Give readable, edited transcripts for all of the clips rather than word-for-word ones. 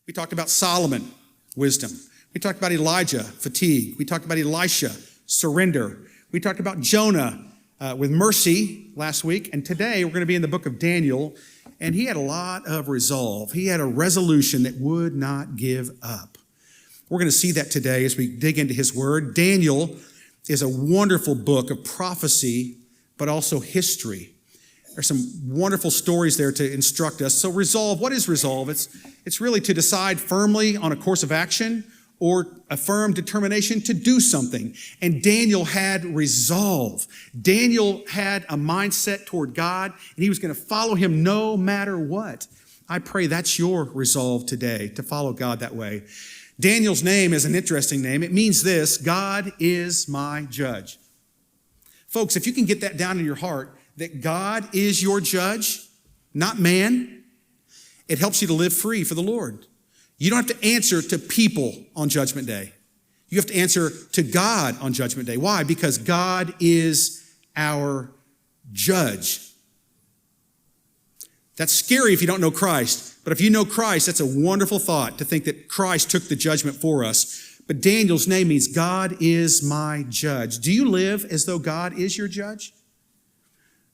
We talked about Solomon, wisdom. We talked about Elijah, fatigue. We talked about Elisha, surrender. We talked about Jonah with mercy last week. And today we're going to be in the book of Daniel. And he had a lot of resolve. He had a resolution that would not give up. We're going to see that today as we dig into his word. Daniel is a wonderful book of prophecy, but also history. There's some wonderful stories there to instruct us. So resolve, what is resolve? It's really to decide firmly on a course of action or a firm determination to do something. And Daniel had resolve. Daniel had a mindset toward God, and he was going to follow him no matter what. I pray that's your resolve today, to follow God that way. Daniel's name is an interesting name. It means this: God is my judge. Folks, if you can get that down in your heart, that God is your judge, not man, it helps you to live free for the Lord. You don't have to answer to people on Judgment Day. You have to answer to God on Judgment Day. Why? Because God is our judge. That's scary if you don't know Christ. But if you know Christ, that's a wonderful thought to think that Christ took the judgment for us. But Daniel's name means God is my judge. Do you live as though God is your judge?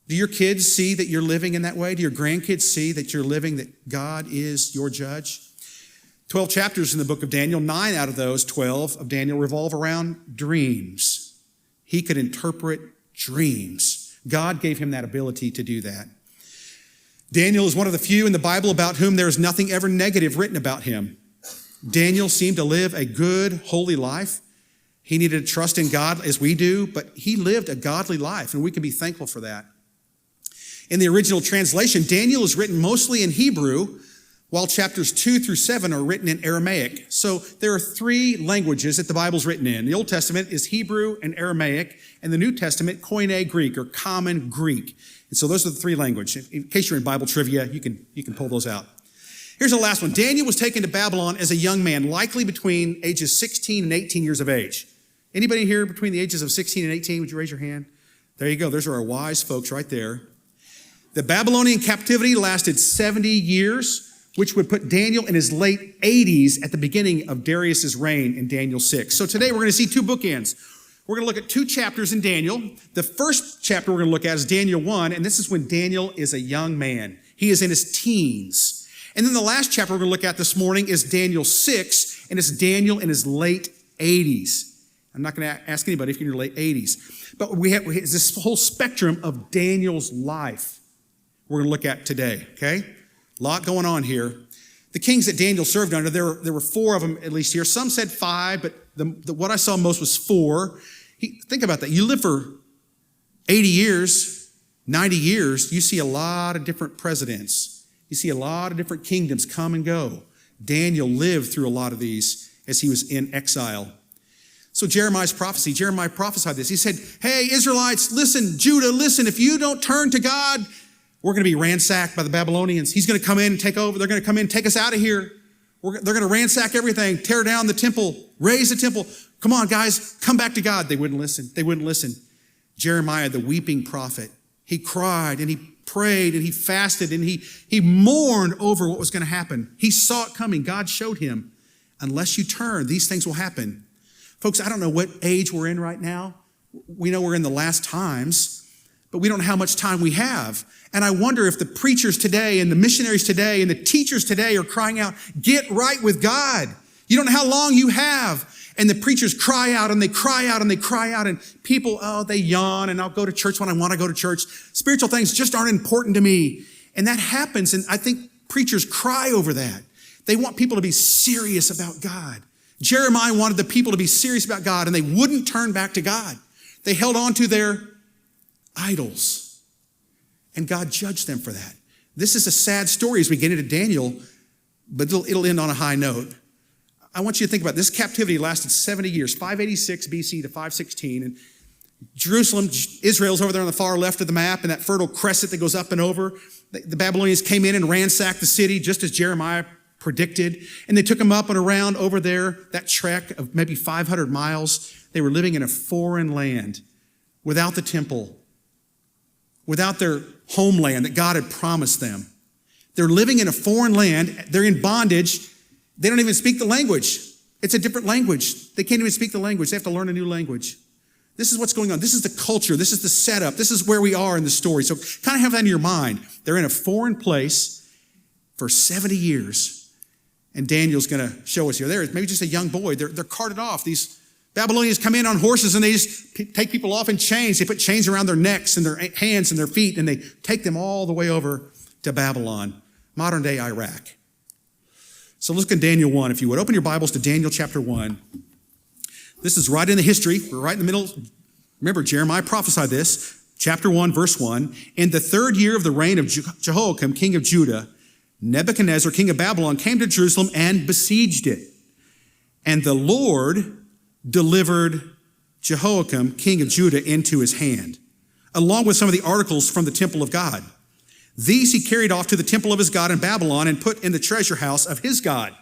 Do your kids see that you're living in that way? Do your grandkids see that you're living, that God is your judge? 12 chapters in the book of Daniel, 9 out of those 12 of Daniel revolve around dreams. He could interpret dreams. God gave him that ability to do that. Daniel is one of the few in the Bible about whom there is nothing ever negative written about him. Daniel seemed to live a good, holy life. He needed to trust in God as we do, but he lived a godly life, and we can be thankful for that. In the original translation, Daniel is written mostly in Hebrew, while chapters 2 through 7 are written in Aramaic. So there are 3 languages that the Bible's written in. The Old Testament is Hebrew and Aramaic, and the New Testament, Koine Greek, or Common Greek. And so those are the 3 languages. In case you're in Bible trivia, you can pull those out. Here's the last one. Daniel was taken to Babylon as a young man, likely between ages 16 and 18 years of age. Anybody here between the ages of 16 and 18? Would you raise your hand? There you go. Those are our wise folks right there. The Babylonian captivity lasted 70 years, which would put Daniel in his late 80s at the beginning of Darius's reign in Daniel 6. So today we're going to see 2 bookends. We're going to look at 2 chapters in Daniel. The first chapter we're going to look at is Daniel 1, and this is when Daniel is a young man. He is in his teens. And then the last chapter we're going to look at this morning is Daniel 6, and it's Daniel in his late 80s. I'm not going to ask anybody if you're in your late 80s. But we have this whole spectrum of Daniel's life we're going to look at today, okay? A lot going on here. The kings that Daniel served under, there were 4 of them at least here. Some said 5, but what I saw most was 4. Think about that. You live for 80 years, 90 years, you see a lot of different presidents. You see a lot of different kingdoms come and go. Daniel lived through a lot of these as he was in exile. So Jeremiah prophesied this. He said, hey, Israelites, listen, Judah, listen, if you don't turn to God, we're going to be ransacked by the Babylonians. He's going to come in and take over. They're going to come in and take us out of here. They're going to ransack everything, tear down the temple, raise the temple. Come on, guys, come back to God. They wouldn't listen. They wouldn't listen. Jeremiah, the weeping prophet, he cried and he prayed and he fasted and he mourned over what was going to happen. He saw it coming. God showed him, unless you turn, these things will happen. Folks, I don't know what age we're in right now. We know we're in the last times, but we don't know how much time we have. And I wonder if the preachers today and the missionaries today and the teachers today are crying out, get right with God. You don't know how long you have. And the preachers cry out and they cry out and they cry out, and people, they yawn, and I'll go to church when I want to go to church. Spiritual things just aren't important to me. And that happens, and I think preachers cry over that. They want people to be serious about God. Jeremiah wanted the people to be serious about God, and they wouldn't turn back to God. They held on to their idols, and God judged them for that. This is a sad story as we get into Daniel, but it'll end on a high note. I want you to think about it. This captivity lasted 70 years, 586 BC to 516, and Jerusalem, Israel's over there on the far left of the map, and that fertile crescent that goes up and over. The Babylonians came in and ransacked the city just as Jeremiah predicted, and they took them up and around over there, that trek of maybe 500 miles. They were living in a foreign land without the temple, without their homeland that God had promised them. They're living in a foreign land. They're in bondage. They don't even speak the language. It's a different language. They can't even speak the language. They have to learn a new language. This is what's going on. This is the culture. This is the setup. This is where we are in the story. So kind of have that in your mind. They're in a foreign place for 70 years. And Daniel's going to show us here. There is maybe just a young boy. They're carted off. These Babylonians come in on horses and they just take people off in chains. They put chains around their necks and their hands and their feet, and they take them all the way over to Babylon, modern day Iraq. So let's look at Daniel 1, if you would. Open your Bibles to Daniel chapter 1. This is right in the history. We're right in the middle. Remember, Jeremiah prophesied this. Chapter 1, verse 1. In the third year of the reign of Jehoiakim, king of Judah, Nebuchadnezzar, king of Babylon, came to Jerusalem and besieged it. And the Lord delivered Jehoiakim, king of Judah, into his hand, along with some of the articles from the temple of God. These he carried off to the temple of his God in Babylon and put in the treasure house of his God.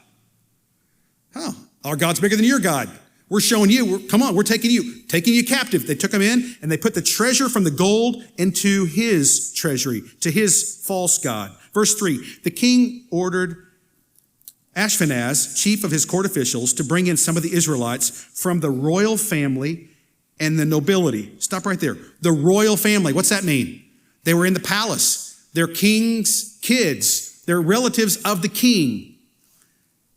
Oh, our God's bigger than your God. We're showing you, come on, we're taking you captive. They took him in and they put the treasure from the gold into his treasury, to his false God. Verse 3, the king ordered Ashpenaz, chief of his court officials, to bring in some of the Israelites from the royal family and the nobility. Stop right there. The royal family, what's that mean? They were in the palace. They're king's kids. They're relatives of the king.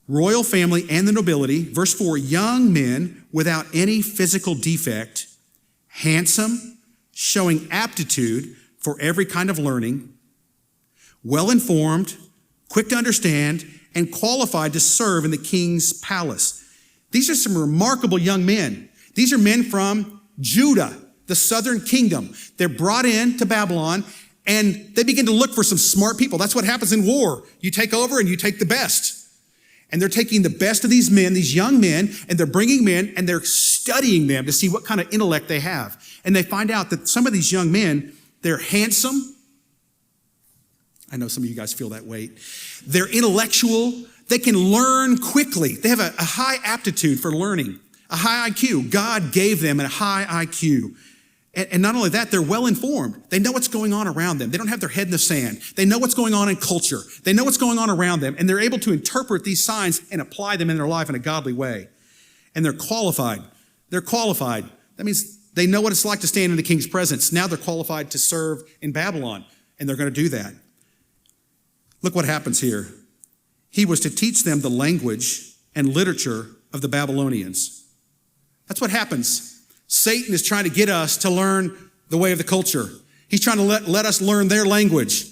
Royal family and the nobility. Verse 4, young men without any physical defect, handsome, showing aptitude for every kind of learning, well-informed, quick to understand, and qualified to serve in the king's palace. These are some remarkable young men. These are men from Judah, the southern kingdom. They're brought in to Babylon, and they begin to look for some smart people. That's what happens in war. You take over and you take the best. And they're taking the best of these men, these young men, and they're bringing them in and they're studying them to see what kind of intellect they have. And they find out that some of these young men, they're handsome. I know some of you guys feel that weight. They're intellectual. They can learn quickly. They have a high aptitude for learning, a high IQ. God gave them a high IQ. And not only that, they're well-informed. They know what's going on around them. They don't have their head in the sand. They know what's going on in culture. They know what's going on around them, and they're able to interpret these signs and apply them in their life in a godly way. And they're qualified. They're qualified. That means they know what it's like to stand in the king's presence. Now they're qualified to serve in Babylon, and they're going to do that. Look what happens here. He was to teach them the language and literature of the Babylonians. That's what happens. Satan is trying to get us to learn the way of the culture. He's trying to let us learn their language,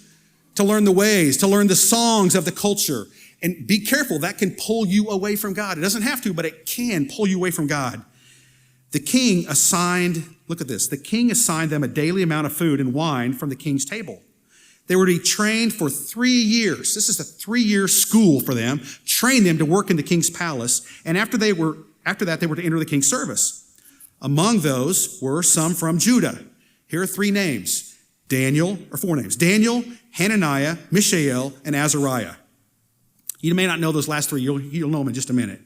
to learn the ways, to learn the songs of the culture. And be careful, that can pull you away from God. It doesn't have to, but it can pull you away from God. The king assigned, look at this, the king assigned them a daily amount of food and wine from the king's table. They were to be trained for 3 years. This is a 3-year school for them, train them to work in the king's palace. And after that, they were to enter the king's service. Among those were some from Judah. Here are 4 names. Daniel, Hananiah, Mishael, and Azariah. You may not know those last 3. You'll know them in just a minute.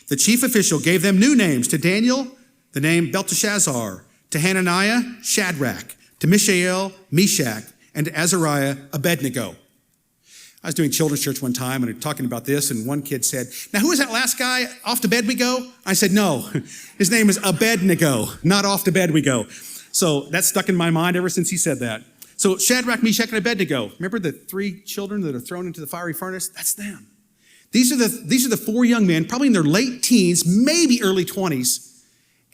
The chief official gave them new names. To Daniel, the name Belteshazzar. To Hananiah, Shadrach. To Mishael, Meshach. And to Azariah, Abednego. I was doing children's church one time and talking about this, and one kid said, now who is that last guy? Off to bed we go? I said, no, his name is Abednego, not off to bed we go. So that stuck in my mind ever since he said that. So Shadrach, Meshach, and Abednego. Remember the 3 children that are thrown into the fiery furnace? That's them. These are the 4 young men, probably in their late teens, maybe early 20s,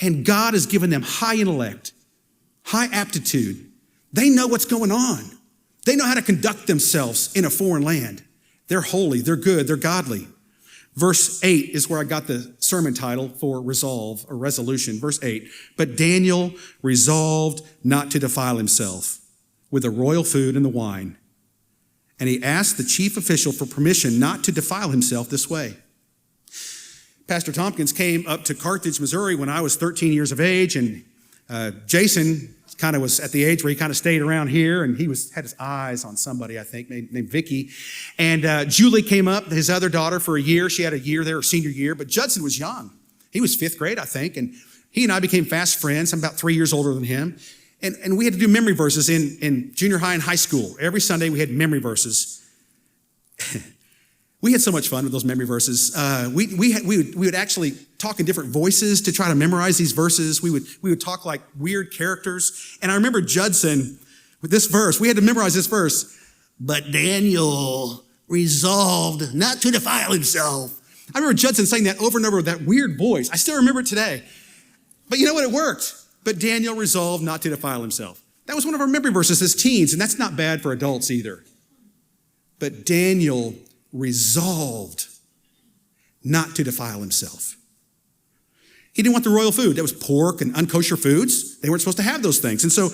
and God has given them high intellect, high aptitude. They know what's going on. They know how to conduct themselves in a foreign land. They're holy, they're good, they're godly. Verse 8 is where I got the sermon title for resolve or resolution. Verse 8, but Daniel resolved not to defile himself with the royal food and the wine. And he asked the chief official for permission not to defile himself this way. Pastor Tompkins came up to Carthage, Missouri when I was 13 years of age, and Jason kind of was at the age where he kind of stayed around here, and he had his eyes on somebody, I think, named Vicky. And Julie came up, his other daughter, for a year. She had a year there, her senior year, but Judson was young. He was 5th grade, I think, and he and I became fast friends. I'm about 3 years older than him. And we had to do memory verses in junior high and high school. Every Sunday we had memory verses. We had so much fun with those memory verses. We would actually talk in different voices to try to memorize these verses. We would talk like weird characters. And I remember Judson with this verse. We had to memorize this verse. But Daniel resolved not to defile himself. I remember Judson saying that over and over with that weird voice. I still remember it today. But you know what? It worked. But Daniel resolved not to defile himself. That was one of our memory verses as teens, and that's not bad for adults either. But Daniel resolved not to defile himself. He didn't want the royal food. That was pork and unkosher foods. They weren't supposed to have those things. And so,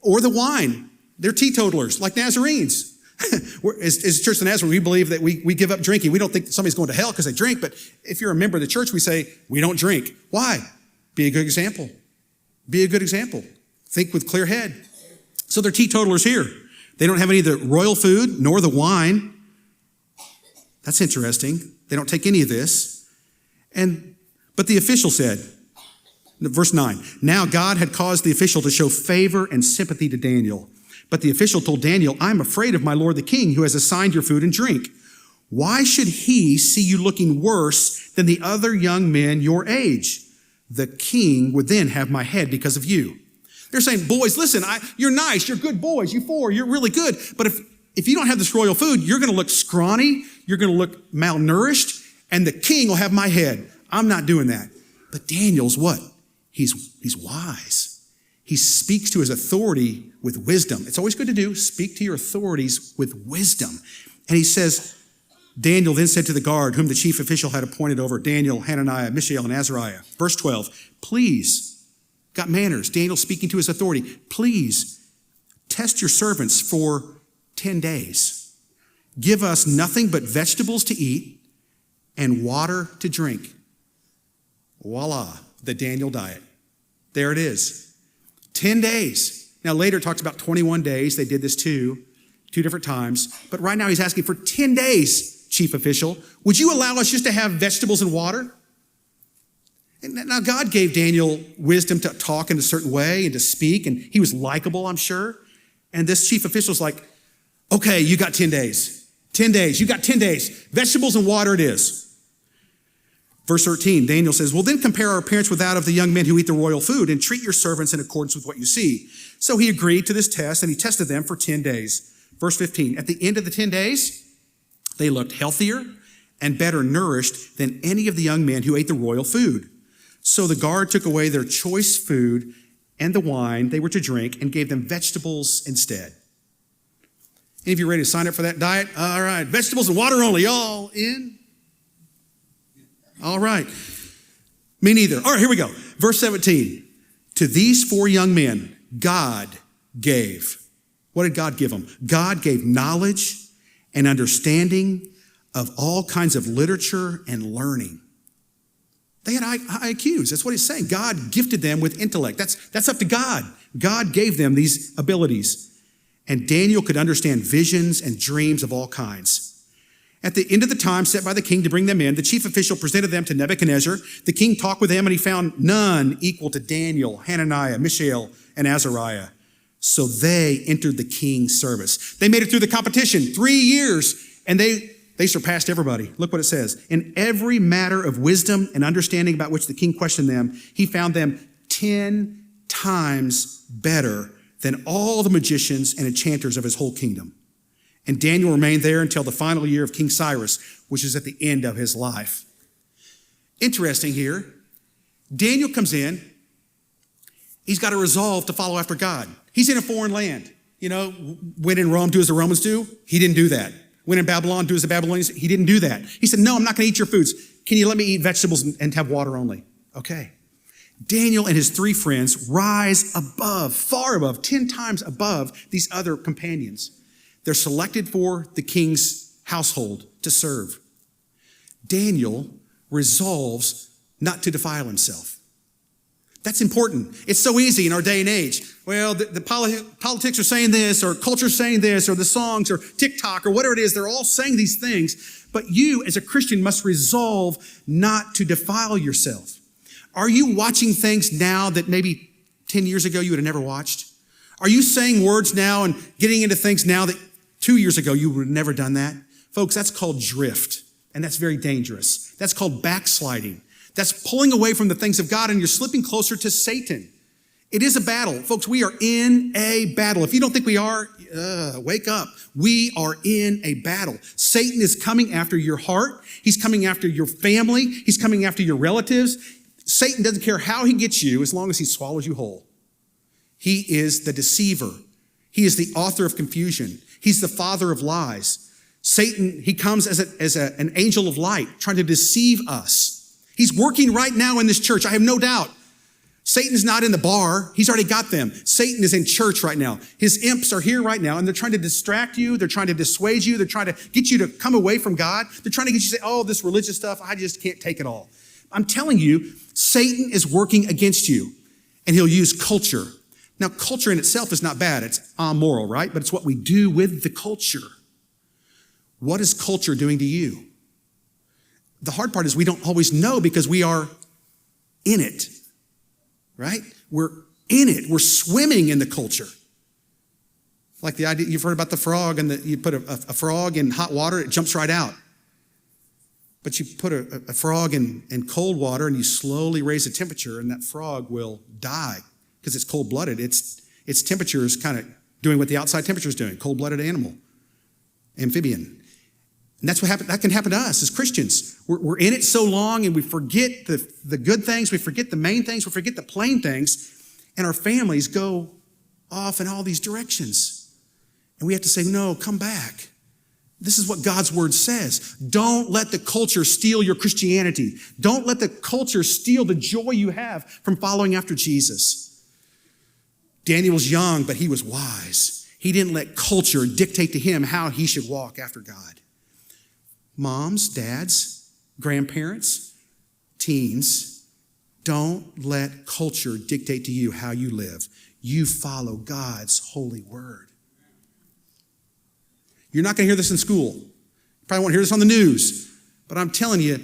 or the wine. They're teetotalers, like Nazarenes. As Church of Nazareth, we believe that we give up drinking. We don't think somebody's going to hell because they drink, but if you're a member of the church, we say, we don't drink. Why? Be a good example. Be a good example. Think with clear head. So they're teetotalers here. They don't have any of the royal food nor the wine. That's interesting. They don't take any of this. But the official said, verse 9, now God had caused the official to show favor and sympathy to Daniel. But the official told Daniel, I'm afraid of my lord the king who has assigned your food and drink. Why should he see you looking worse than the other young men your age? The king would then have my head because of you. They're saying, boys, listen, you're nice, you're good boys, you four, you're really good. But if you don't have this royal food, you're going to look scrawny, you're going to look malnourished, and the king will have my head. I'm not doing that. But Daniel's what? He's wise. He speaks to his authority with wisdom. It's always good to do, speak to your authorities with wisdom. And he says, Daniel then said to the guard, whom the chief official had appointed over Daniel, Hananiah, Mishael, and Azariah, verse 12, please, got manners, Daniel speaking to his authority, please test your servants for 10 days. Give us nothing but vegetables to eat and water to drink. Voila, the Daniel diet. There it is. 10 days. Now later it talks about 21 days. They did this two different times. But right now he's asking for 10 days, chief official. Would you allow us just to have vegetables and water? And now God gave Daniel wisdom to talk in a certain way and to speak, and he was likable, I'm sure. And this chief official's like, okay, you got 10 days. 10 days. You got 10 days. Vegetables and water it is. Verse 13, Daniel says, well, then compare our appearance with that of the young men who eat the royal food and treat your servants in accordance with what you see. So he agreed to this test, and he tested them for 10 days. Verse 15, at the end of the 10 days, they looked healthier and better nourished than any of the young men who ate the royal food. So the guard took away their choice food and the wine they were to drink and gave them vegetables instead. Any of you ready to sign up for that diet? All right, vegetables and water only. Y'all in? All right. Me neither. All right, here we go. Verse 17. To these four young men, God gave. What did God give them? God gave knowledge and understanding of all kinds of literature and learning. They had high IQs. That's what he's saying. God gifted them with intellect. That's up to God. God gave them these abilities. And Daniel could understand visions and dreams of all kinds. At the end of the time set by the king to bring them in, the chief official presented them to Nebuchadnezzar. The king talked with him, and he found none equal to Daniel, Hananiah, Mishael, and Azariah. So they entered the king's service. They made it through the competition 3 years, and they surpassed everybody. Look what it says. In every matter of wisdom and understanding about which the king questioned them, he found them 10 times better than all the magicians and enchanters of his whole kingdom. And Daniel remained there until the final year of King Cyrus, which is at the end of his life. Interesting here. Daniel comes in. He's got a resolve to follow after God. He's in a foreign land. You know, when in Rome, do as the Romans do. He didn't do that. When in Babylon, do as the Babylonians. He didn't do that. He said, no, I'm not going to eat your foods. Can you let me eat vegetables and have water only? Okay. Daniel and his 3 friends rise above, far above, 10 times above these other companions. They're selected for the king's household to serve. Daniel resolves not to defile himself. That's important. It's so easy in our day and age. Well, the politics are saying this, or culture's saying this, or the songs, or TikTok, or whatever it is. They're all saying these things. But you, as a Christian, must resolve not to defile yourself. Are you watching things now that maybe 10 years ago you would have never watched? Are you saying words now and getting into things now that 2 years ago you would have never done that? Folks, that's called drift. And that's very dangerous. That's called backsliding. That's pulling away from the things of God, and you're slipping closer to Satan. It is a battle. Folks, we are in a battle. If you don't think we are, wake up. We are in a battle. Satan is coming after your heart. He's coming after your family. He's coming after your relatives. Satan doesn't care how he gets you as long as he swallows you whole. He is the deceiver. He is the author of confusion. He's the father of lies. Satan, he comes as an angel of light, trying to deceive us. He's working right now in this church. I have no doubt. Satan's not in the bar. He's already got them. Satan is in church right now. His imps are here right now, and they're trying to distract you. They're trying to dissuade you. They're trying to get you to come away from God. They're trying to get you to say, oh, this religious stuff, I just can't take it all. I'm telling you, Satan is working against you, and he'll use culture. Now, culture in itself is not bad. It's amoral, right? But it's what we do with the culture. What is culture doing to you? The hard part is we don't always know because we are in it. Right? We're in it. We're swimming in the culture. Like the idea, you've heard about the frog, and you put a frog in hot water, it jumps right out. But you put a frog in cold water, and you slowly raise the temperature, and that frog will die because it's cold-blooded. Its temperature is kind of doing what the outside temperature is doing, cold-blooded animal, amphibian. And that's what happened. That can happen to us as Christians. We're in it so long, and we forget the good things. We forget the main things. We forget the plain things. And our families go off in all these directions. And we have to say, no, come back. This is what God's word says. Don't let the culture steal your Christianity. Don't let the culture steal the joy you have from following after Jesus. Daniel was young, but he was wise. He didn't let culture dictate to him how he should walk after God. Moms, dads, grandparents, teens, don't let culture dictate to you how you live. You follow God's holy word. You're not going to hear this in school. You probably won't hear this on the news. But I'm telling you,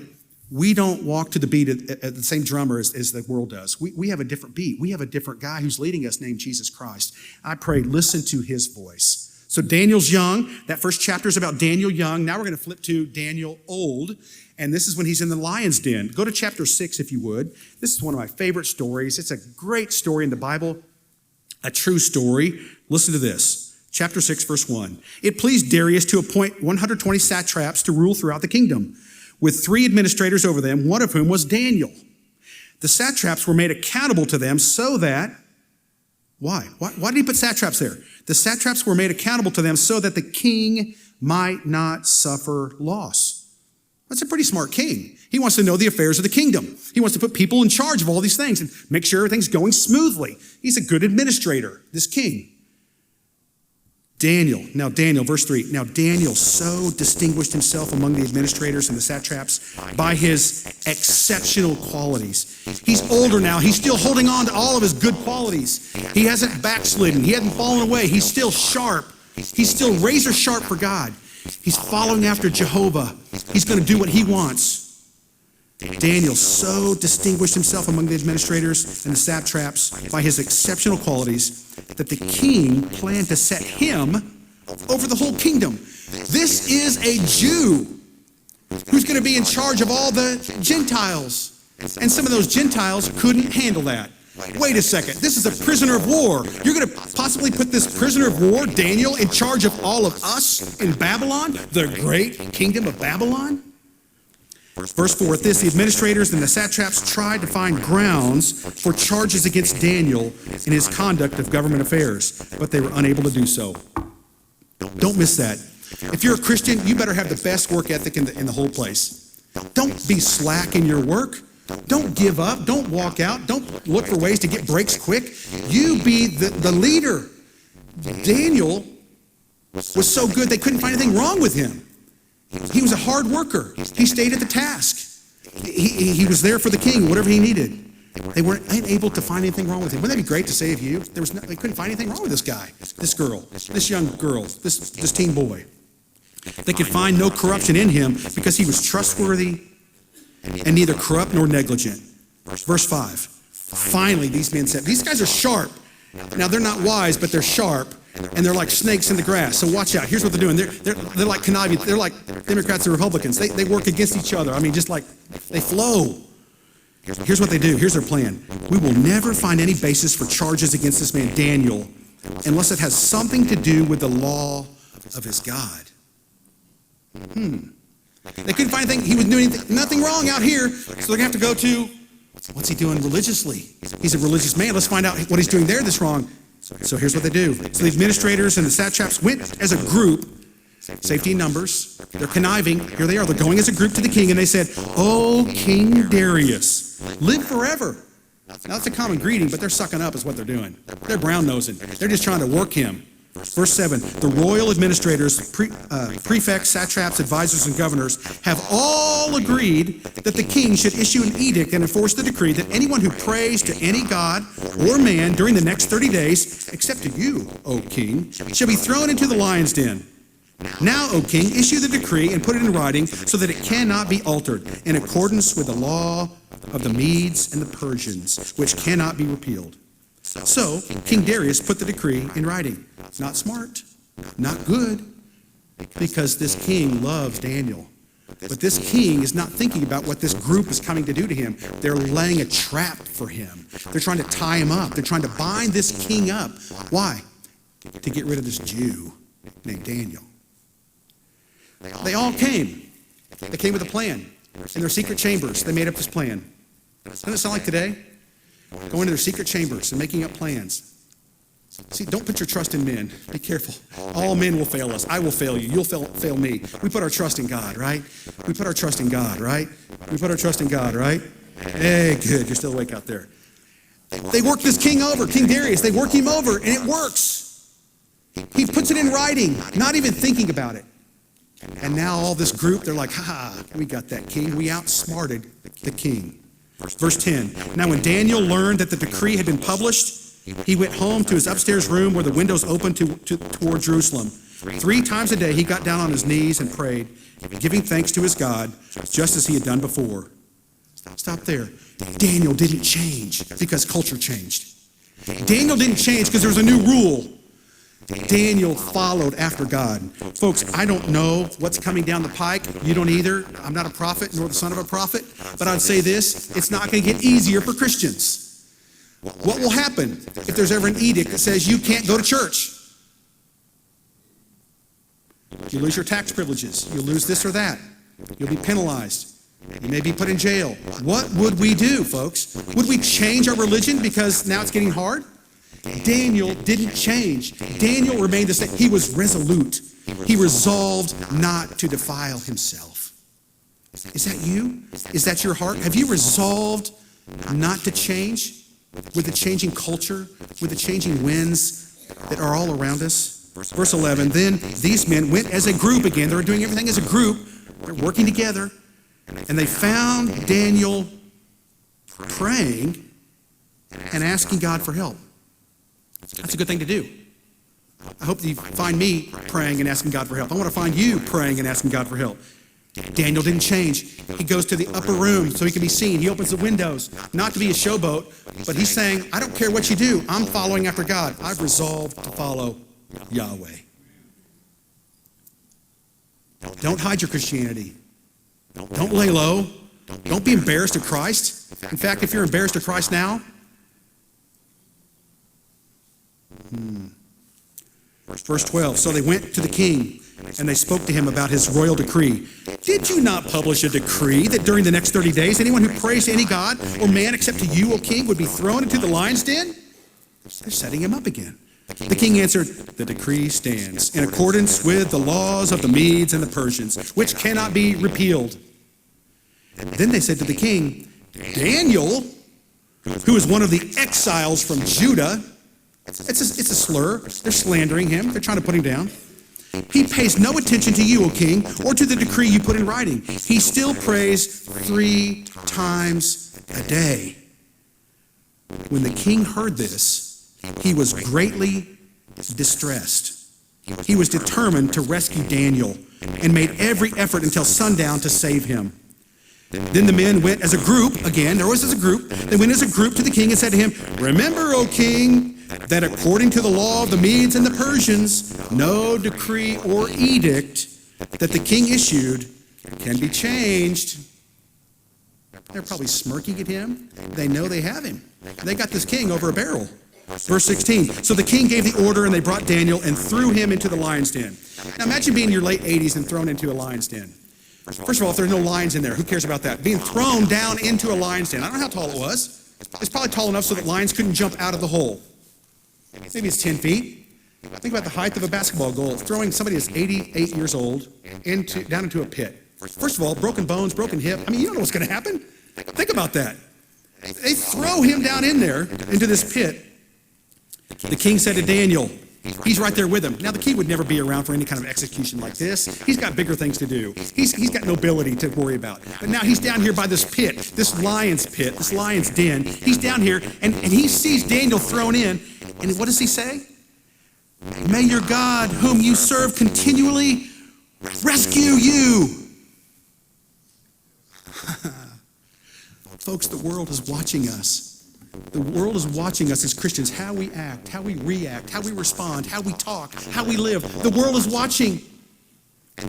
we don't walk to the beat at the same drummer as the world does. We have a different beat. We have a different guy who's leading us named Jesus Christ. I pray, listen to his voice. So Daniel's young. That first chapter is about Daniel young. Now we're going to flip to Daniel old. And this is when he's in the lion's den. Go to chapter 6 if you would. This is one of my favorite stories. It's a great story in the Bible, a true story. Listen to this. Chapter 6, verse 1. It pleased Darius to appoint 120 satraps to rule throughout the kingdom, with 3 administrators over them, one of whom was Daniel. The satraps were made accountable to them so that, why? Why did he put satraps there? The satraps were made accountable to them so that the king might not suffer loss. That's a pretty smart king. He wants to know the affairs of the kingdom. He wants to put people in charge of all these things and make sure everything's going smoothly. He's a good administrator, this king. Daniel, verse 3. Now Daniel so distinguished himself among the administrators and the satraps by his exceptional qualities. He's older now. He's still holding on to all of his good qualities. He hasn't backslidden. He hasn't fallen away. He's still sharp. He's still razor sharp for God. He's following after Jehovah. He's going to do what he wants. Daniel so distinguished himself among the administrators and the satraps by his exceptional qualities that the king planned to set him over the whole kingdom. This is a Jew who's going to be in charge of all the Gentiles. And some of those Gentiles couldn't handle that. Wait a second, this is a prisoner of war. You're going to possibly put this prisoner of war, Daniel, in charge of all of us in Babylon, the great kingdom of Babylon? Verse 4, at this, the administrators and the satraps tried to find grounds for charges against Daniel in his conduct of government affairs, but they were unable to do so. Don't miss that. If you're a Christian, you better have the best work ethic in the whole place. Don't be slack in your work. Don't give up. Don't walk out. Don't look for ways to get breaks quick. You be the leader. Daniel was so good they couldn't find anything wrong with him. He was a hard worker. He stayed at the task. He was there for the king, whatever he needed. They weren't able to find anything wrong with him. Wouldn't that be great to say of you? They couldn't find anything wrong with this guy, this girl, this young girl, this teen boy. They could find no corruption in him because he was trustworthy and neither corrupt nor negligent. Verse 5. Finally, these men said, these guys are sharp. Now, they're not wise, but they're sharp. and they're like snakes in the grass. So watch out. Here's what they're doing. They're like conniving. They're like Democrats and Republicans. They work against each other. I mean, just like they flow. Here's what they do. Here's their plan. We will never find any basis for charges against this man, Daniel, unless it has something to do with the law of his God. They couldn't find anything. He was doing nothing wrong out here, so they're going to have to go to, what's he doing religiously? He's a religious man. Let's find out what he's doing there that's wrong. So here's what they do. So the administrators and the satraps went as a group, safety in numbers. They're conniving. Here they are. They're going as a group to the king, and they said, "Oh, King Darius, live forever." Now, that's a common greeting, but they're sucking up is what they're doing. They're brown-nosing. They're just trying to work him. Verse 7, the royal administrators, prefects, satraps, advisors, and governors have all agreed that the king should issue an edict and enforce the decree that anyone who prays to any god or man during the next 30 days, except to you, O king, shall be thrown into the lion's den. Now, O king, issue the decree and put it in writing so that it cannot be altered, in accordance with the law of the Medes and the Persians, which cannot be repealed. So King Darius put the decree in writing. Not smart, not good, because this king loves Daniel. But this king is not thinking about what this group is coming to do to him. They're laying a trap for him. They're trying to tie him up. They're trying to bind this king up. Why? To get rid of this Jew named Daniel. They all came. They came with a plan. In their secret chambers, they made up this plan. Doesn't it sound like today? Going to their secret chambers and making up plans. See, don't put your trust in men. Be careful. All men will fail us. I will fail you. You'll fail me. We put our trust in God, right? We put our trust in God, right? We put our trust in God, right? Hey, good. You're still awake out there. They work this king over, King Darius. They work him over, and it works. He puts it in writing, not even thinking about it. And now all this group, they're like, ha, we got that king. We outsmarted the king. Verse 10, now when Daniel learned that the decree had been published, he went home to his upstairs room where the windows opened toward Jerusalem. 3 times a day he got down on his knees and prayed, giving thanks to his God, just as he had done before. Stop there. Daniel didn't change because culture changed. Daniel didn't change because there was a new rule. Daniel followed after God. Folks, I don't know what's coming down the pike. You don't either. I'm not a prophet nor the son of a prophet. But I'd say this, it's not going to get easier for Christians. What will happen if there's ever an edict that says you can't go to church? You lose your tax privileges. You lose this or that. You'll be penalized. You may be put in jail. What would we do, folks? Would we change our religion because now it's getting hard? Daniel didn't change. Daniel remained the same. He was resolute. He resolved not to defile himself. Is that you? Is that your heart? Have you resolved not to change with the changing culture, with the changing winds that are all around us? Verse 11, then these men went as a group again. They were doing everything as a group. They're working together. And they found Daniel praying and asking God for help. That's a good thing to do. I hope that you find me praying and asking God for help. I want to find you praying and asking God for help. Daniel didn't change. He goes to the upper room so he can be seen. He opens the windows, not to be a showboat, but he's saying, I don't care what you do. I'm following after God. I've resolved to follow Yahweh. Don't hide your Christianity. Don't lay low. Don't be embarrassed of Christ. In fact, if you're embarrassed of Christ now, Verse 12, so they went to the king and they spoke to him about his royal decree. Did you not publish a decree that during the next 30 days, anyone who prays to any god or man except to you, O king, would be thrown into the lion's den? They're setting him up again. The king answered, the decree stands in accordance with the laws of the Medes and the Persians, which cannot be repealed. Then they said to the king, Daniel, who is one of the exiles from Judah, it's a slur. They're slandering him. They're trying to put him down. He pays no attention to you, O king, or to the decree you put in writing. He still prays 3 times a day. When the king heard this, he was greatly distressed. He was determined to rescue Daniel and made every effort until sundown to save him. Then the men went as a group, again, there was as a group, they went as a group to the king and said to him, remember, O king, that according to the law of the Medes and the Persians, no decree or edict that the king issued can be changed. They're probably smirking at him. They know they have him. They got this king over a barrel. Verse 16, so the king gave the order, and they brought Daniel and threw him into the lion's den. Now imagine being in your late 80s and thrown into a lion's den. First of all, if there's no lions in there, who cares about that? Being thrown down into a lion's den. I don't know how tall it was. It's probably tall enough so that lions couldn't jump out of the hole. Maybe it's 10 feet. Think about the height of a basketball goal. Throwing somebody that's 88 years old down into a pit. First of all, broken bones, broken hip. I mean, you don't know what's going to happen. Think about that. They throw him down in there into this pit. The king said to Daniel, he's right there with him. Now, the king would never be around for any kind of execution like this. He's got bigger things to do. He's got nobility to worry about. But now he's down here by this pit, this lion's pit, this lion's den. He's down here, and he sees Daniel thrown in. And what does he say? May your God, whom you serve continually, rescue you. Folks, the world is watching us. The world is watching us as Christians, how we act, how we react, how we respond, how we talk, how we live. The world is watching.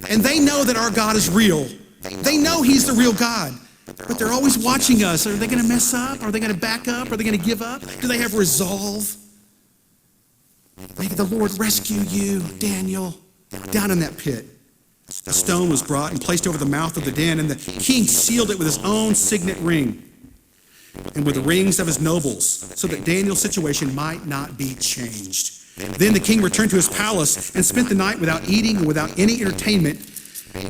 And they know that our God is real. They know he's the real God. But they're always watching us. Are they going to mess up? Are they going to back up? Are they going to give up? Do they have resolve? May the Lord rescue you, Daniel, down in that pit. A stone was brought and placed over the mouth of the den, and the king sealed it with his own signet ring and with the rings of his nobles, so that Daniel's situation might not be changed. Then the king returned to his palace and spent the night without eating and without any entertainment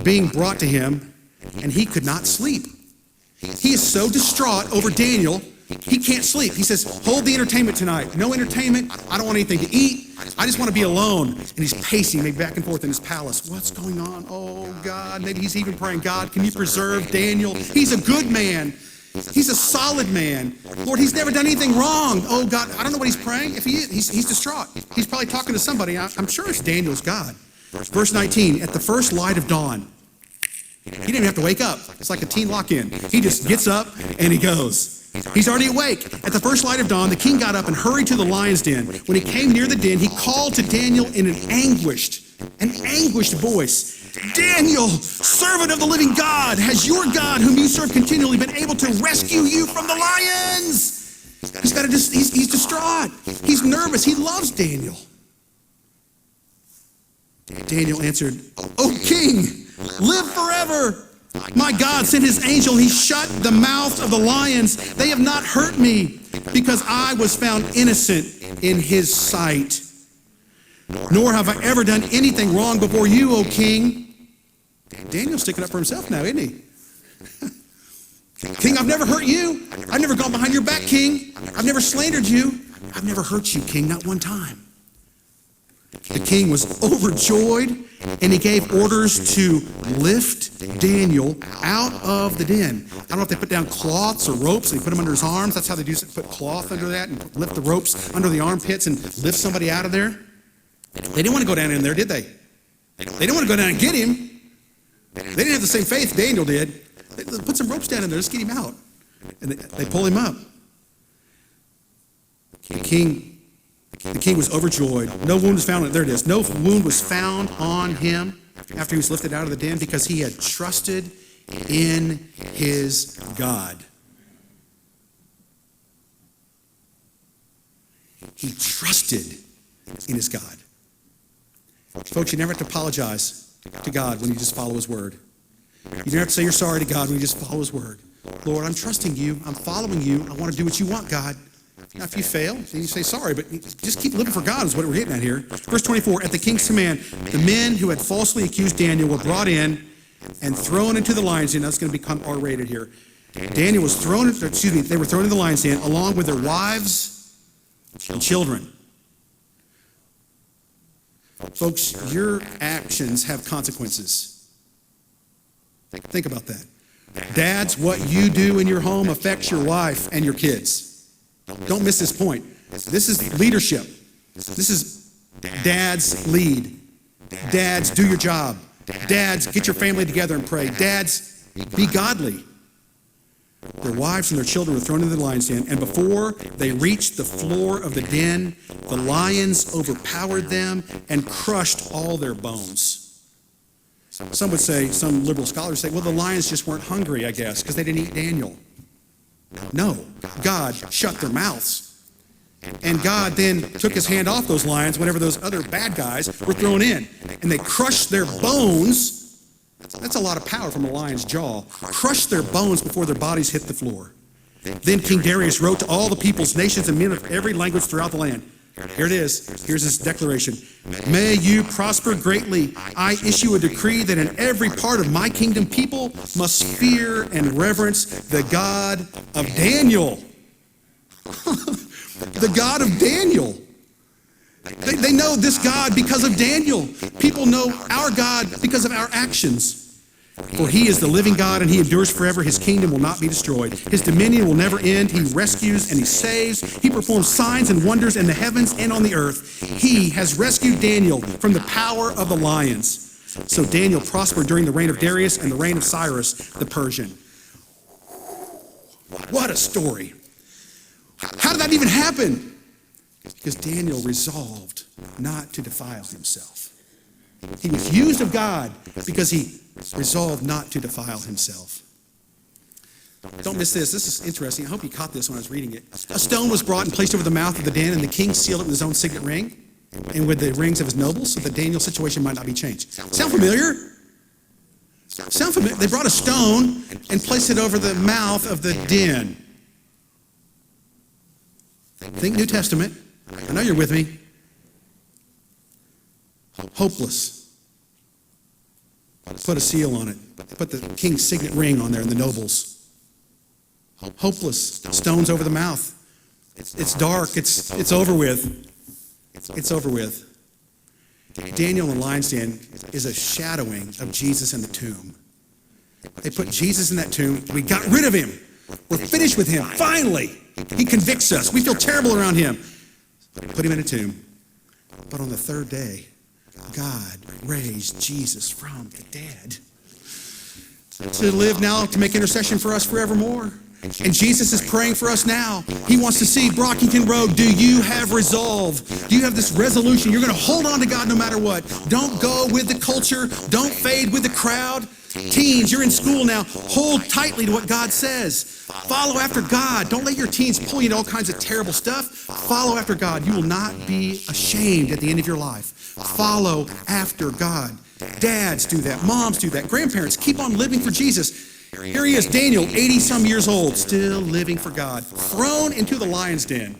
being brought to him, and he could not sleep. He is so distraught over Daniel, he can't sleep. He says, hold the entertainment tonight. No entertainment. I don't want anything to eat. I just want to be alone. And he's pacing maybe back and forth in his palace. What's going on? Oh, God. Maybe he's even praying, God, can you preserve Daniel? He's a good man. He's a solid man. Lord, he's never done anything wrong. Oh, God, I don't know what he's praying. If he is, he's distraught. He's probably talking to somebody. I'm sure it's Daniel's God. Verse 19, at the first light of dawn, he didn't even have to wake up. It's like a teen lock-in. He just gets up and he goes. He's already awake. At the first light of dawn, the king got up and hurried to the lion's den. When he came near the den, he called to Daniel in an anguished voice. Daniel, servant of the living God, has your God, whom you serve continually, been able to rescue you from the lions? He's distraught. He's nervous. He loves Daniel. Daniel answered, O king, live forever. My God sent his angel. He shut the mouth of the lions. They have not hurt me, because I was found innocent in his sight. Nor have I ever done anything wrong before you, O king. Daniel's sticking up for himself now, isn't he? King, I've never hurt you. I've never gone behind your back, king. I've never slandered you. I've never hurt you, king, not one time. The king was overjoyed, and he gave orders to lift Daniel out of the den. I don't know if they put down cloths or ropes, and they put him under his arms. That's how they do it, put cloth under that and lift the ropes under the armpits and lift somebody out of there. They didn't want to go down in there, did they? They didn't want to go down and get him. They didn't have the same faith Daniel did. They put some ropes down in there, let's get him out. And they pull him up. The king was overjoyed. No wound was found. There it is. No wound was found on him after he was lifted out of the den, because he had trusted in his God. He trusted in his God. Folks, you never have to apologize to God when you just follow his word. You never have to say you're sorry to God when you just follow his word. Lord, I'm trusting you. I'm following you. I want to do what you want, God. Now, if you fail, then you say sorry, but just keep living for God is what we're getting at here. Verse 24, at the king's command, the men who had falsely accused Daniel were brought in and thrown into the lion's den. That's going to become R-rated here. They were thrown into the lion's den along with their wives and children. Folks, your actions have consequences. Think about that. Dads, what you do in your home affects your wife and your kids. Don't miss this point. This is leadership. This is dads lead. Dads, do your job. Dads, get your family together and pray. Dads, be godly. Their wives and their children were thrown into the lion's den, and before they reached the floor of the den, the lions overpowered them and crushed all their bones. Some would say, some liberal scholars say, well, the lions just weren't hungry, I guess, because they didn't eat Daniel. No, God shut their mouths. And God then took his hand off those lions whenever those other bad guys were thrown in. And they crushed their bones. That's a lot of power from a lion's jaw. Crushed their bones before their bodies hit the floor. Then King Darius wrote to all the peoples, nations, and men of every language throughout the land. Here it is. Here's his declaration. May you prosper greatly. I issue a decree that in every part of my kingdom, people must fear and reverence the God of Daniel. The God of Daniel. They know this God because of Daniel. People know our God because of our actions. For he is the living God and he endures forever. His kingdom will not be destroyed. His dominion will never end. He rescues and he saves. He performs signs and wonders in the heavens and on the earth. He has rescued Daniel from the power of the lions. So Daniel prospered during the reign of Darius and the reign of Cyrus the Persian. What a story. How did that even happen? Because Daniel resolved not to defile himself. He was used of God because he resolved not to defile himself. Don't miss this. This is interesting. I hope you caught this when I was reading it. A stone was brought and placed over the mouth of the den, and the king sealed it with his own signet ring and with the rings of his nobles so that Daniel's situation might not be changed. Sound familiar? Sound familiar? They brought a stone and placed it over the mouth of the den. Think New Testament. I know you're with me. Hopeless. Put a seal on it. Put the king's signet ring on there and the nobles. Hopeless. Stones over the mouth. It's dark. It's over with. It's over with. Daniel in the lion's den is a shadowing of Jesus in the tomb. They put Jesus in that tomb. We got rid of him. We're finished with him. Finally. He convicts us. We feel terrible around him. Put him in a tomb. But on the third day, God raised Jesus from the dead to live now, to make intercession for us forevermore. And Jesus is praying for us now. He wants to see Brockington Road. Do you have resolve? Do you have this resolution? You're going to hold on to God no matter what. Don't go with the culture. Don't fade with the crowd. Teens, you're in school now. Hold tightly to what God says. Follow after God. Don't let your teens pull you into all kinds of terrible stuff. Follow after God. You will not be ashamed at the end of your life. Follow after God. Dads do that. Moms do that. Grandparents, keep on living for Jesus. Here he is, Daniel, 80-some years old, still living for God, thrown into the lion's den.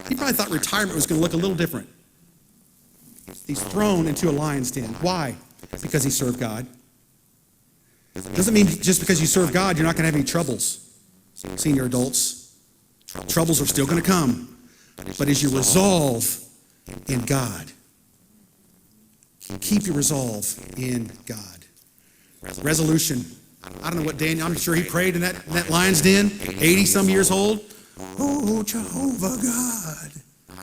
He probably thought retirement was going to look a little different. He's thrown into a lion's den. Why? Because he served God. Doesn't mean just because you serve God, you're not going to have any troubles. Senior adults, troubles are still going to come. But as you resolve in God, keep your resolve in God. Resolution. I don't know what Daniel, I'm sure he prayed in that lion's den, 80-some years old. Oh, Jehovah God,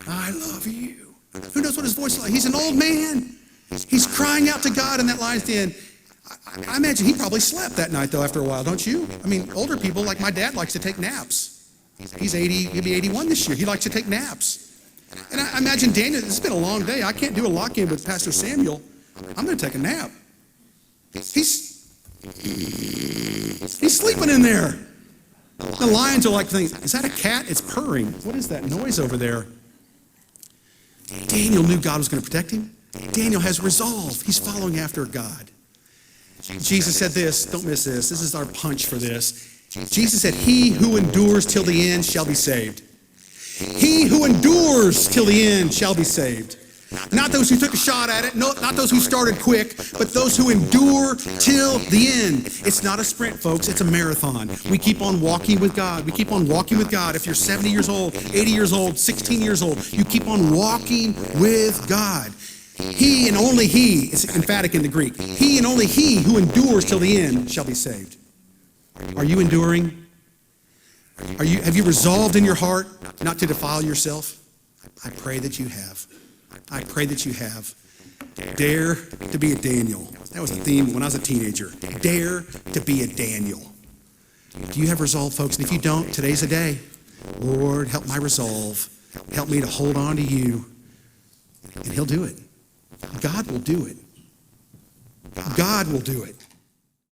I love you. Who knows what his voice is like? He's an old man. He's crying out to God in that lion's den. I imagine he probably slept that night, though, after a while, don't you? I mean, older people, like my dad, likes to take naps. He's 80, he'll be 81 this year. He likes to take naps. And I imagine Daniel, this has been a long day. I can't do a lock-in with Pastor Samuel. I'm going to take a nap. He's sleeping in there. The lions are like thinking, is that a cat? It's purring. What is that noise over there? Daniel knew God was going to protect him. Daniel has resolve. He's following after God. Jesus said this, don't miss this. This is our punch for this. Jesus said, he who endures till the end shall be saved. He who endures till the end shall be saved. Not those who took a shot at it, not those who started quick, but those who endure till the end. It's not a sprint, folks. It's a marathon. We keep on walking with God. We keep on walking with God. If you're 70 years old, 80 years old, 16 years old, you keep on walking with God. He and only he, it's emphatic in the Greek, he and only he who endures till the end shall be saved. Are you enduring? Have you resolved in your heart not to defile yourself? I pray that you have. I pray that you have. Dare to be a Daniel. That was a theme when I was a teenager. Dare to be a Daniel. Do you have resolve, folks? And if you don't, today's a day. Lord, help my resolve. Help me to hold on to you. And he'll do it. God will do it. God will do it.